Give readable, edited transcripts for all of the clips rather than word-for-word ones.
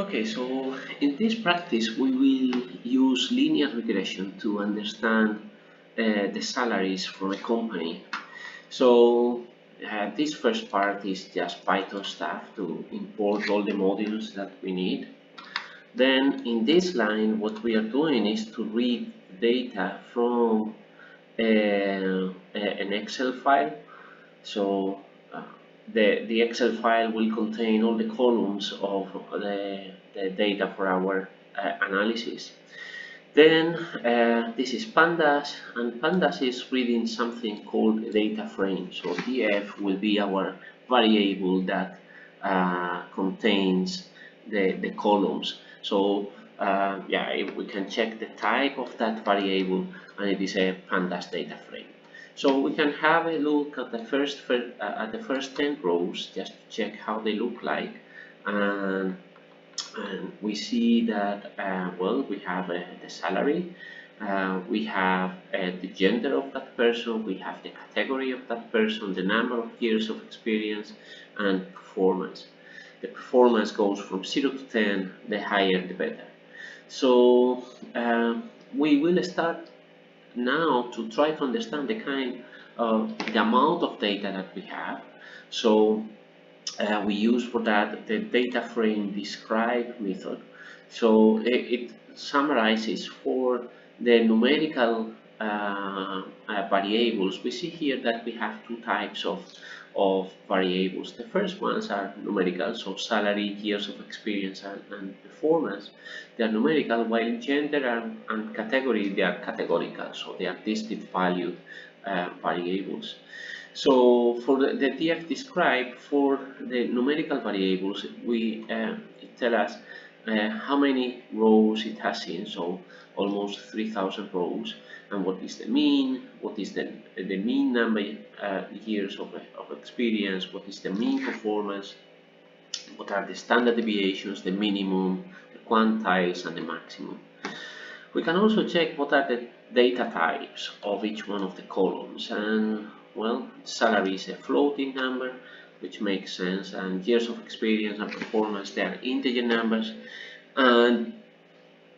Okay, so in this practice we will use linear regression to understand the salaries from a company. So this first part is just Python stuff to import all the modules that we need. Then in this line what we are doing is to read data from an Excel file. So the Excel file will contain all the columns of the data for our analysis. Then this is pandas, and pandas is reading something called a data frame. So df will be our variable that contains the columns. So yeah, if we can check the type of that variable, and it is a pandas data frame. So we can have a look at the first 10 rows just to check how they look like, and we see that well, we have the salary, we have the gender of that person, we have the category of that person, the number of years of experience, and performance. The performance goes from 0 to 10, the higher the better. So we will start now to try to understand the amount of data that we have. So we use for that the data frame describe method. So it summarizes for the numerical variables. We see here that we have two types of variables. The first ones are numerical, so salary, years of experience, and performance. They are numerical, while gender and category, they are categorical, so they are distinct valued variables. So for the df describe, for the numerical variables, it tells us how many rows it has in, so almost 3,000 rows, and what is the mean, what is the mean number years of experience, what is the mean performance, what are the standard deviations, the minimum, the quantiles, and the maximum. We can also check what are the data types of each one of the columns, and well, salary is a floating number, which makes sense, and years of experience and performance, they are integer numbers, and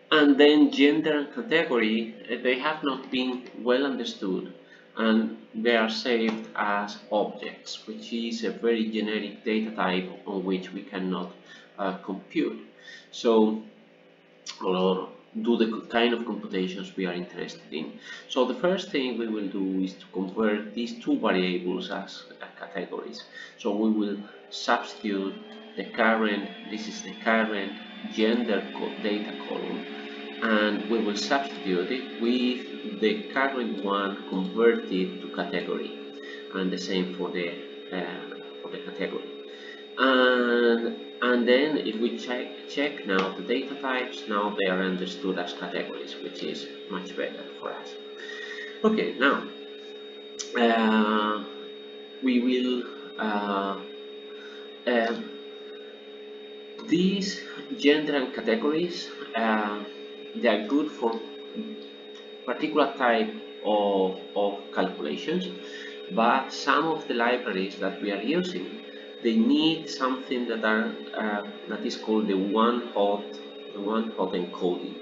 then gender and category, they have not been well understood, and they are saved as objects, which is a very generic data type on which we cannot compute. So, or do the kind of computations we are interested in. So the first thing we will do is to convert these two variables as categories. So we will substitute the current, this is the current gender data column, and we will substitute it with the current one converted to category, and the same for the category. And then if we check now the data types, now they are understood as categories, which is much better for us. Okay, now we will these gender and categories, they are good for particular type of calculations, but some of the libraries that we are using, they need something that is called the one-hot encoding.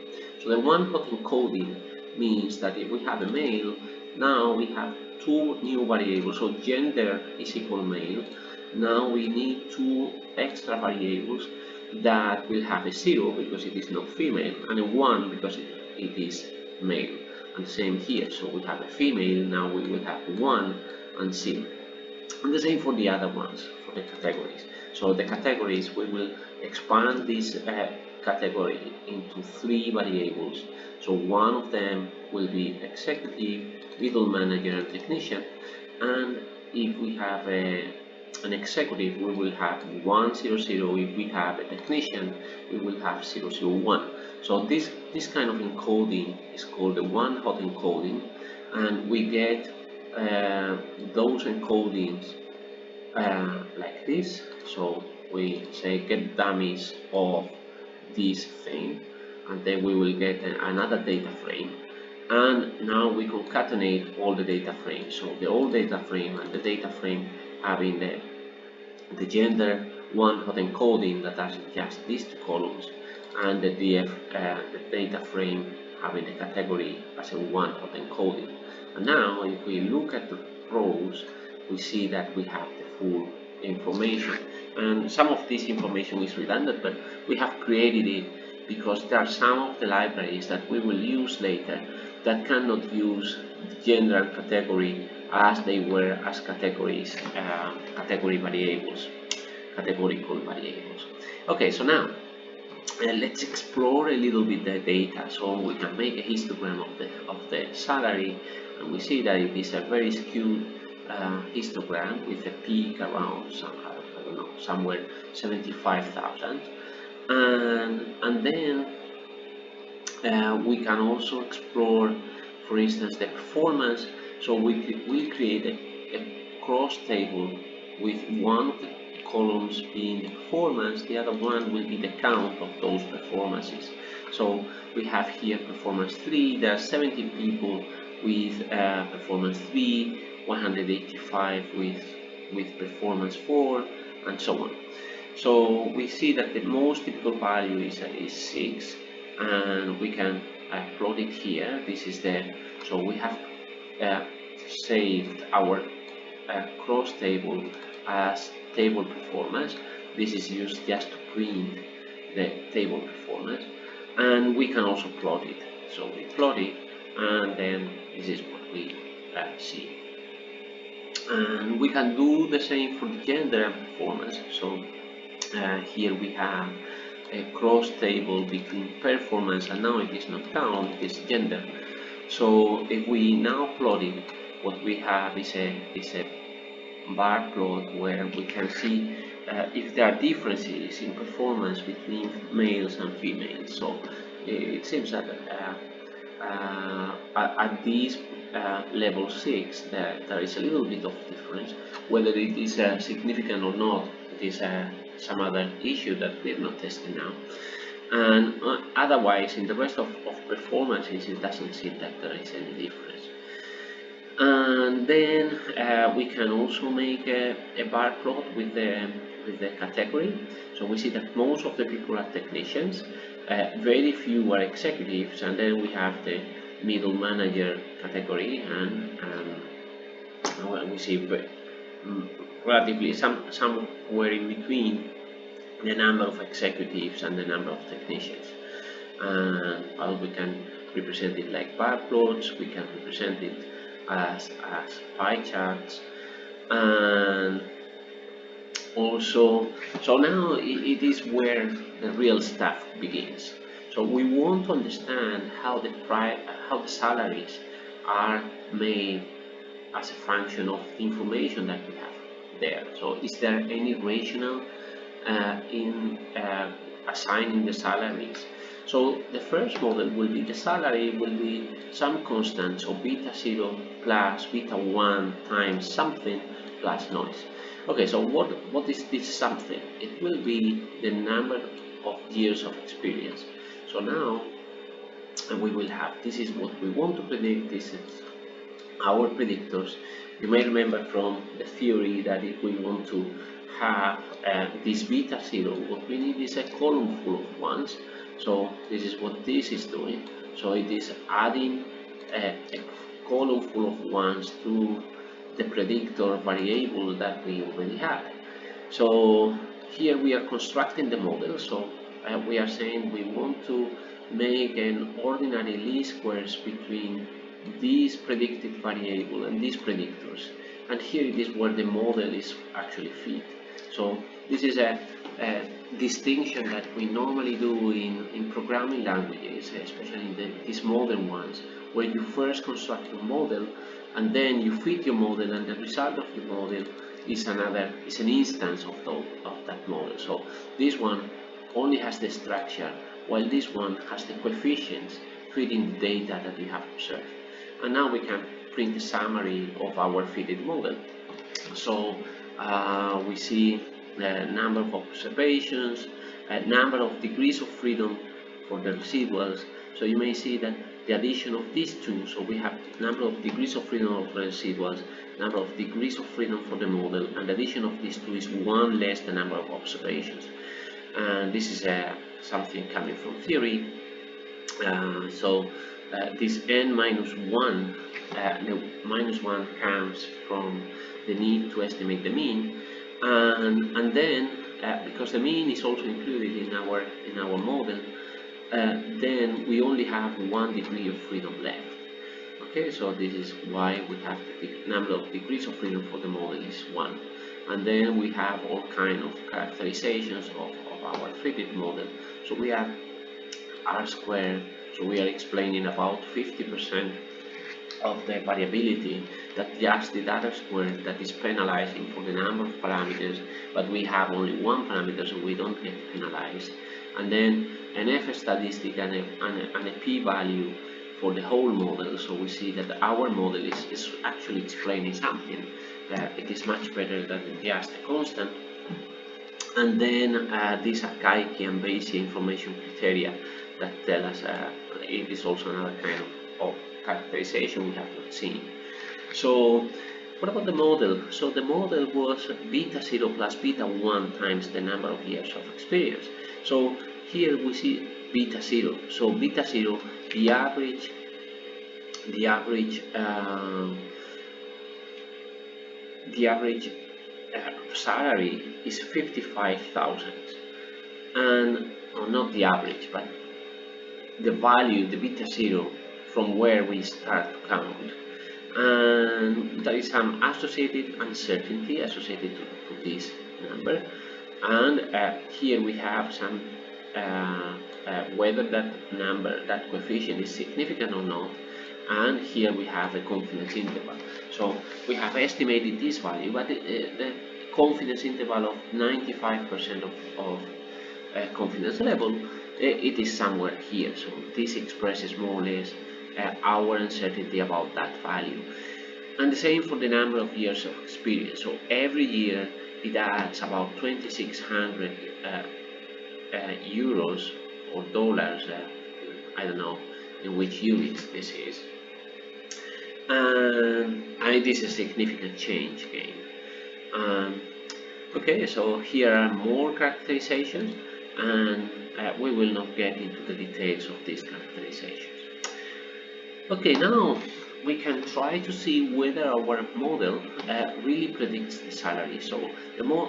So the one-hot encoding means that if we have a male, now we have two new variables. So gender is equal male. Now we need two extra variables that will have a 0 because it is not female, and a 1 because it is male. And same here, so we have a female, now we will have 1 and 0. And the same for the other ones, for the categories. So the categories, we will expand this category into 3 variables. So one of them will be executive, middle manager, and technician. And if we have an executive, we will have 100. If we have a technician, we will have 001. So this kind of encoding is called the one-hot encoding, and we get those encodings like this. So we say get dummies of this thing, and then we will get another data frame, and now we concatenate all the data frames. So the old data frame and the data frame having the gender one hot encoding that has just these two columns, and the the data frame having the category as a one hot encoding. And now if we look at the rows, we see that we have the full information, and some of this information is redundant, but we have created it because there are some of the libraries that we will use later that cannot use gender and category as they were as categories, category variables, categorical variables. Okay, so now let's explore a little bit the data. So we can make a histogram of the salary, and we see that it is a very skewed histogram with a peak around somehow, I don't know, somewhere 75,000, and then we can also explore, for instance, the performance. So we create a cross table with one of the columns being the performance, the other one will be the count of those performances. So we have here performance 3, there are 70 people with performance 3, 185 with performance 4, and so on. So we see that the most typical value is 6, and we can plot it here. This is so we have saved our cross table as table performance. This is used just to print the table performance, and we can also plot it. So we plot it, and then this is what we see. And we can do the same for the gender and performance. So here we have a cross table between performance, and now it is not count, it is gender. So if we now plot it, what we have is a bar plot where we can see if there are differences in performance between males and females. So it seems that at this level 6 there is a little bit of difference. Whether it is significant or not, it is some other issue that we are not testing now. And otherwise, in the rest of performances, it doesn't seem that there is any difference. And then we can also make a bar plot with the category. So we see that most of the people are technicians, very few are executives, and then we have the middle manager category, and we see relatively somewhere in between the number of executives and the number of technicians. And well, we can represent it like bar plots, we can represent it as pie charts, and also, so now it is where the real stuff begins. So we want to understand how the salaries are made as a function of the information that we have there. So is there any rationale in assigning the salaries? So the first model will be the salary will be some constant, so beta 0 plus beta 1 times something plus noise. Okay, so what is this something? It will be the number of years of experience. So now we will have, this is what we want to predict, this is our predictors. You may remember from the theory that if we want to have this beta 0, what we need is a column full of ones. So this is what this is doing. So it is adding a column full of ones to the predictor variable that we already had. So here we are constructing the model. So we are saying we want to make an ordinary least squares between this predicted variable and these predictors. And here it is where the model is actually fit. So this is a distinction that we normally do in programming languages, especially in these modern ones, where you first construct a model and then you fit your model, and the result of the model is an instance of that model. So this one only has the structure, while this one has the coefficients fitting the data that you have observed. And now we can print a summary of our fitted model. So we see the number of observations, number of degrees of freedom for the residuals, So you may see that the addition of these two, so we have number of degrees of freedom of residuals, number of degrees of freedom for the model, and the addition of these two is one less the number of observations. And this is something coming from theory. This n minus 1, the minus 1 comes from the need to estimate the mean, and then because the mean is also included in our model, then we only have 1 degree of freedom left. Okay, so this is why we have the number of degrees of freedom for the model is 1, and then we have all kind of characterizations of our fitted model. So we have r squared, so we are explaining about 50% of the variability that just the data square that is penalizing for the number of parameters, but we have only one parameter, so we don't get penalized. And then an F statistic and a p-value for the whole model, so we see that our model is actually explaining something. It is much better than just a constant. And then these archaic and basic information criteria that tell us it is also another kind of characterization we have not seen. So what about the model? So the model was beta 0 plus beta 1 times the number of years of experience. So here we see beta 0. So beta 0, the average salary is 55,000, and not the average, but the value, the beta 0, from where we start to count, and there is some associated uncertainty associated to this number, and here we have some whether that coefficient is significant or not, and here we have the confidence interval. So we have estimated this value, but the confidence interval of 95% of confidence level, it is somewhere here. So this expresses more or less our uncertainty about that value. And the same for the number of years of experience. So every year it adds about 2,600 euros or dollars, I don't know in which units this is, and it is a significant change again. Okay, so here are more characterizations, and we will not get into the details of these characterizations. Okay, now we can try to see whether our model really predicts the salary. So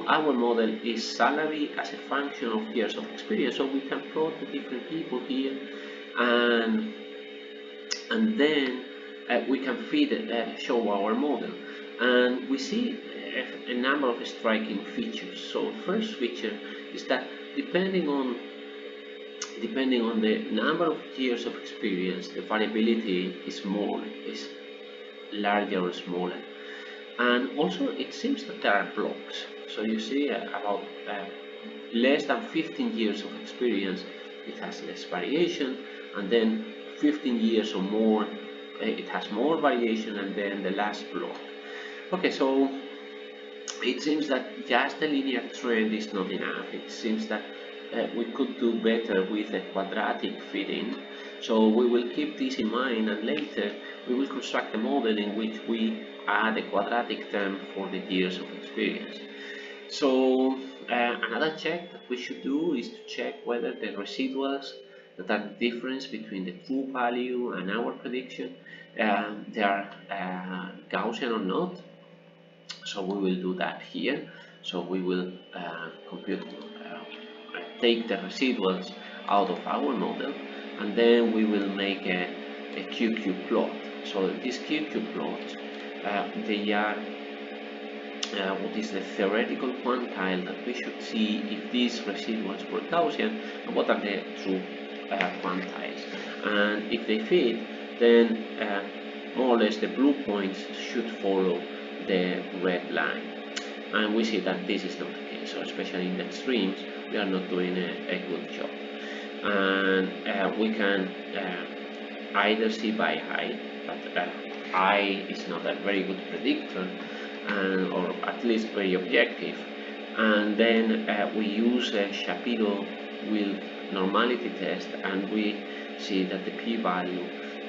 our model is salary as a function of years of experience, so we can plot the different people here, and then we can show our model, and we see a number of striking features. So first feature is that depending on the number of years of experience, the variability is larger or smaller, and also it seems that there are blocks. So you see about less than 15 years of experience, it has less variation, and then 15 years or more, it has more variation, and then the last block. Okay, so it seems that just a linear trend is not enough. It seems that we could do better with a quadratic fitting. So we will keep this in mind, and later we will construct a model in which we add a quadratic term for the years of experience. So another check that we should do is to check whether the residuals that are the difference between the true value and our prediction, they are Gaussian or not. So we will do that here. So we will take the residuals out of our model, and then we will make a QQ plot. So this QQ plot, they are what is the theoretical quantile that we should see if these residuals were Gaussian, and what are the true quantiles. And if they fit, then more or less the blue points should follow the red line. And we see that this is not the case. So especially in the extremes, we are not doing a good job. And we can either see by height, but I is not a very good predictor, or at least very objective. And then we use Shapiro normality test, and we see that the p-value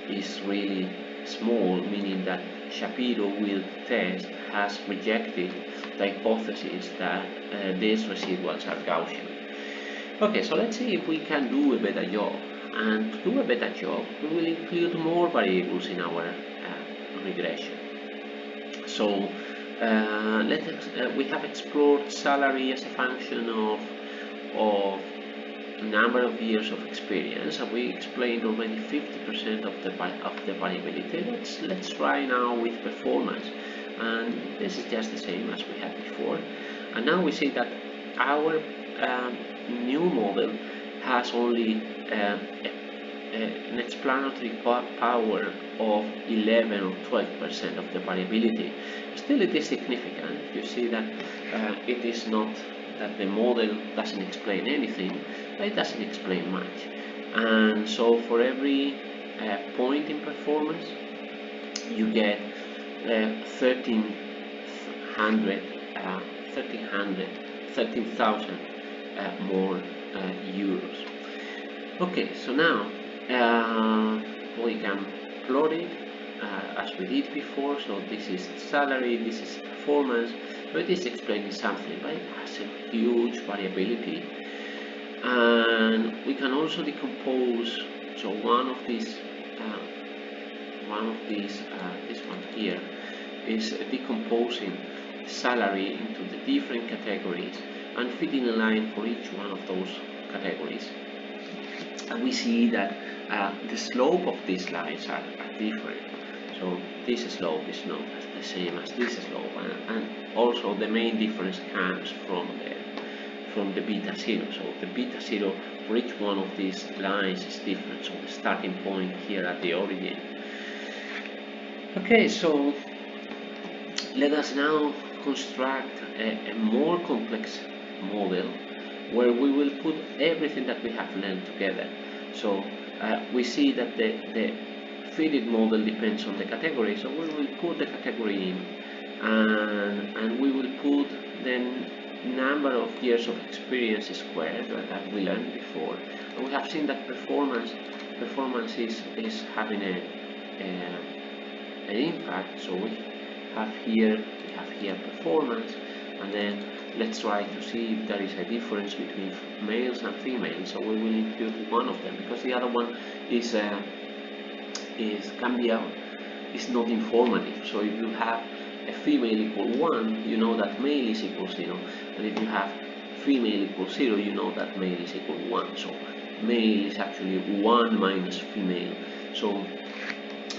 is really small, meaning that Shapiro with test has rejected the hypothesis that these residuals are Gaussian. Okay, so let's see if we can do a better job. And to do a better job, we will include more variables in our regression. So we have explored salary as a function of number of years of experience, and we explained already 50% of the variability. Let's try now with performance, and this is just the same as we had before. And now we see that our new model has only an explanatory power of 11 or 12% of the variability. Still, it is significant. You see that it is not that the model doesn't explain anything, but it doesn't explain much. And so for every point in performance, you get 13,000 more euros. Okay, so now we can plot it as we did before. So this is salary, this is performance, so it is explaining something, but it has a huge variability. And we can also decompose. So one of these, this one here, is decomposing salary into the different categories and fitting a line for each one of those categories. And we see that the slope of these lines are different. So this slope is not the same as this slope, and also the main difference comes from the beta zero. So the beta zero for each one of these lines is different. So the starting point here at the origin. Okay, so let us now construct a more complex model where we will put everything that we have learned together. So we see that the fitted model depends on the category, so we will put the category in, and we will put the number of years of experience squared that we learned before. And we have seen that performance is having an impact. So we have here performance, and then let's try to see if there is a difference between males and females. So we will include one of them because the other one is not informative. So if you have a female equal 1, you know that male is equal 0, and if you have female equal 0, you know that male is equal 1. So male is actually 1 minus female. So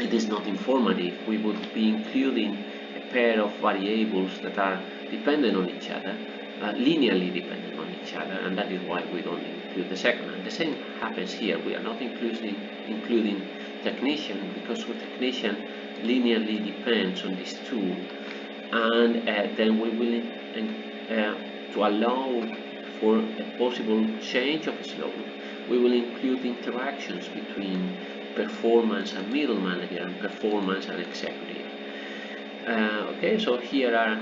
it is not informative. We would be including a pair of variables that are dependent on each other, linearly dependent on each other, and that is why we don't include the second. And the same happens here. We are not including technician because with technician linearly depends on these two, and then we will to allow for a possible change of slope, we will include interactions between performance and middle manager and performance and executive. Okay, so here are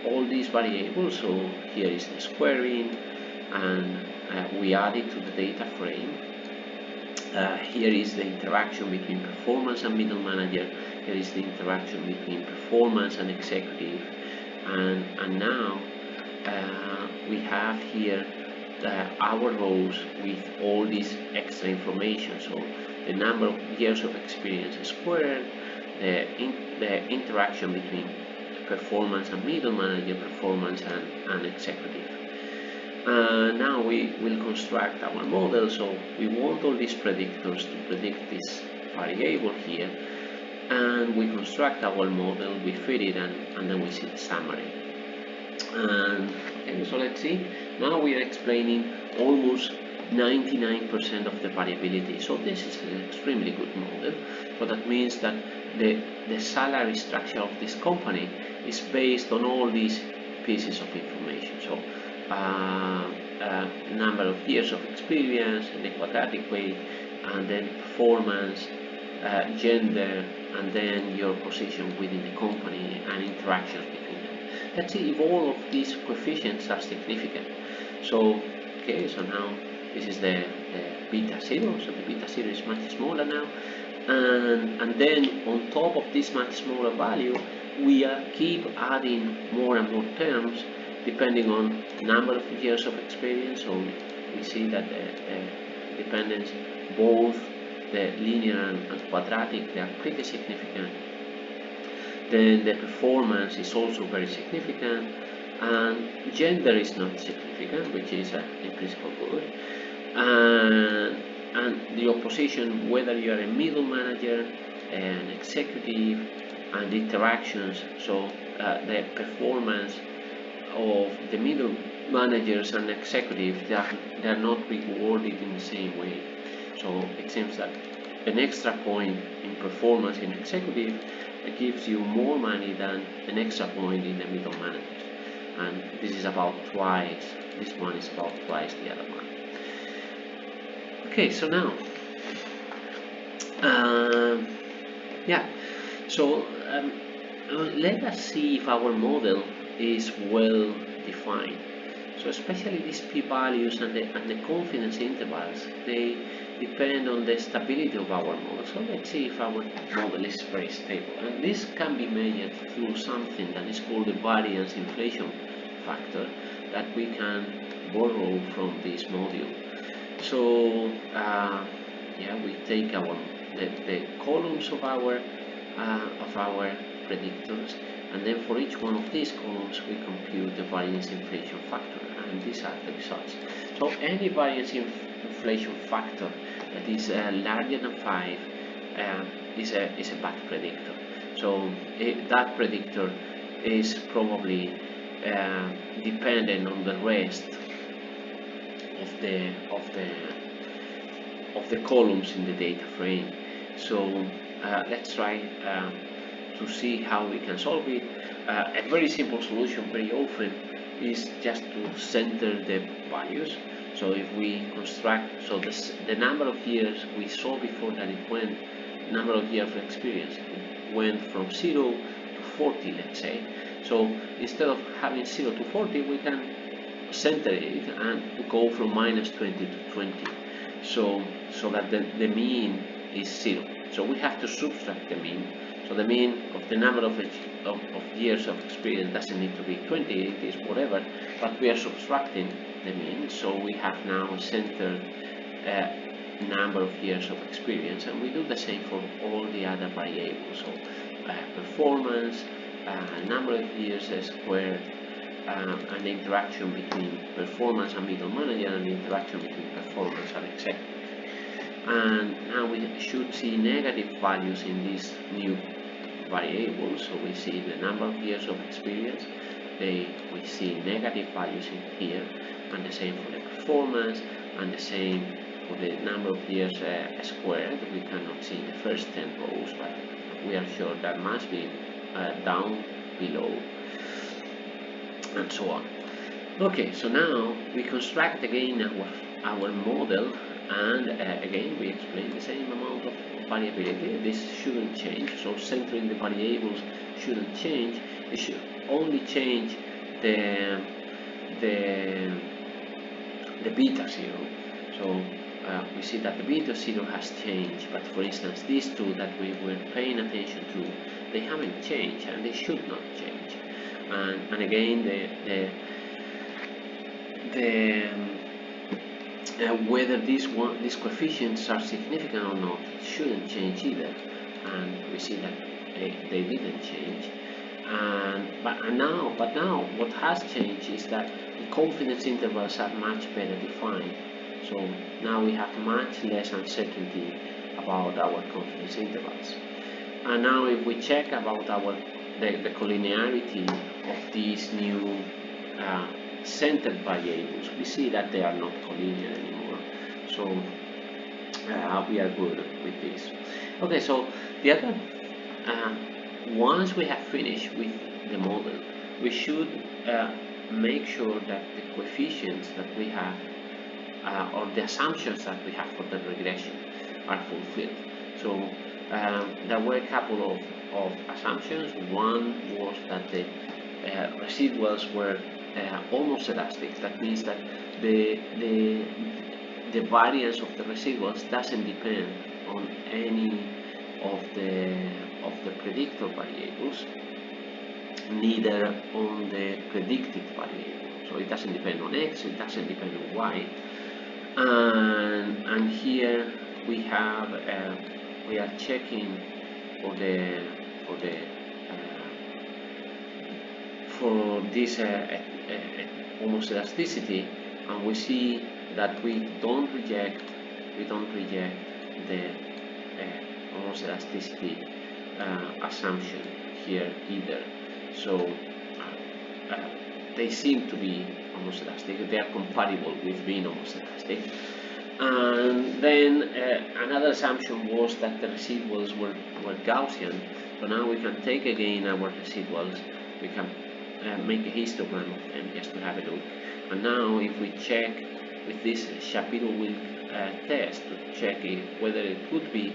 all these variables. So here is the squaring, and we add it to the data frame. Here is the interaction between performance and middle manager. Here is the interaction between performance and executive, and now we have here our rows with all this extra information. So the number of years of experience squared, the interaction between performance and middle manager, performance and executive. Now we will construct our model. So we want all these predictors to predict this variable here, and we construct our model, we fit it, and then we see the summary. And okay, so let's see. Now we are explaining almost 99% of the variability. So this is an extremely good model. So that means that the salary structure of this company is based on all these pieces of information. So number of years of experience in a quadratic way, and then performance, gender, and then your position within the company and interactions between them. Let's see if all of these coefficients are significant. So okay, so now this is the beta 0, so the beta 0 is much smaller now, and then on top of this much smaller value we keep adding more and more terms depending on number of years of experience. So we see that the dependence, both the linear and quadratic, they are pretty significant. Then the performance is also very significant, and gender is not significant, which is in principle good. And the opposition, whether you are a middle manager, an executive, and interactions. So the performance of the middle managers and executives, they are not rewarded in the same way. So it seems that an extra point in performance in executive gives you more money than an extra point in the middle managers, and this is about twice. This one is about twice the other one. Okay, so now, so let us see if our model is well defined. So especially these p-values and the confidence intervals, they depend on the stability of our model. So let's see if our model is very stable. And this can be measured through something that is called the variance inflation factor that we can borrow from this module. So we take the columns of our predictors, and then for each one of these columns we compute the variance inflation factor, and these are the results. So any variance inflation factor that is larger than 5 is a bad predictor. So that predictor is probably dependent on the rest of the columns in the data frame. So let's try to see how we can solve it. A very simple solution very often is just to center the values. So if we construct, so the number of years we saw before that it went, number of years of experience, it went from 0 to 40, let's say. So instead of having 0 to 40, we can center it and go from -20 to 20. So that the mean is 0. So we have to subtract the mean. So the mean of the number of years of experience doesn't need to be 20, it is whatever, but we are subtracting the mean. So we have now a centered number of years of experience, and we do the same for all the other variables. So performance, number of years squared, and the interaction between performance and middle manager, and the interaction between performance and executive. And now we should see negative values in these new variables. So we see the number of years of experience, we see negative values in here, and the same for the performance, and the same for the number of years squared. We cannot see the first 10 rows, but we are sure that must be down below, and so on. Okay, so now we construct again our model, and again we explain the same amount of variability. This shouldn't change, so centering the variables shouldn't change. It should only change the beta 0. So we see that the beta 0 has changed, but for instance these two that we were paying attention to, they haven't changed, and they should not change. And again whether these coefficients are significant or not shouldn't change either, and we see that they didn't change. But now what has changed is that the confidence intervals are much better defined. So now we have much less uncertainty about our confidence intervals. And now if we check about the collinearity of these new centered variables, we see that they are not collinear anymore. So we are good with this. Okay, so the other, once we have finished with the model, we should make sure that the coefficients that we have, or the assumptions that we have for the regression, are fulfilled. So there were a couple of assumptions. One was that the residuals were almost elastic. That means that the the variance of the residuals doesn't depend on any of the predictor variables, neither on the predicted variable. So it doesn't depend on x, it doesn't depend on y. And here we have we are checking for this homoelasticity, and we see that we don't reject the homoelasticity assumption here either. So they seem to be homoelastic. They are compatible with being homoelastic. And then another assumption was that the residuals were Gaussian. So now we can take again our residuals. We can make a histogram of them just to have a look. And now if we check with this Shapiro-Wilk test to check whether it could be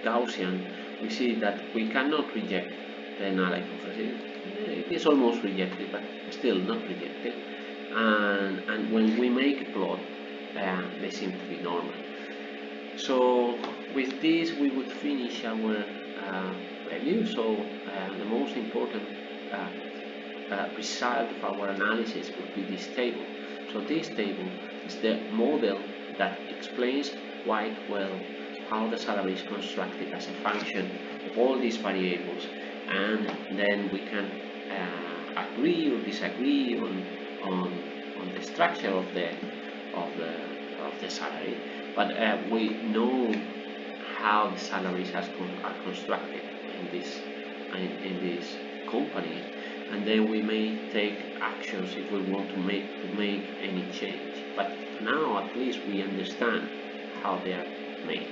Gaussian, we see that we cannot reject the null hypothesis. It is almost rejected, but still not rejected. And when we make a plot, they seem to be normal. So with this, we would finish our review. So the most important result of our analysis would be this table. So this table is the model that explains quite well how the salary is constructed as a function of all these variables, and then we can agree or disagree on the structure of the salary, but we know how the salaries are constructed in this company, and then we may take actions if we want to make any change. But now at least we understand how they are made.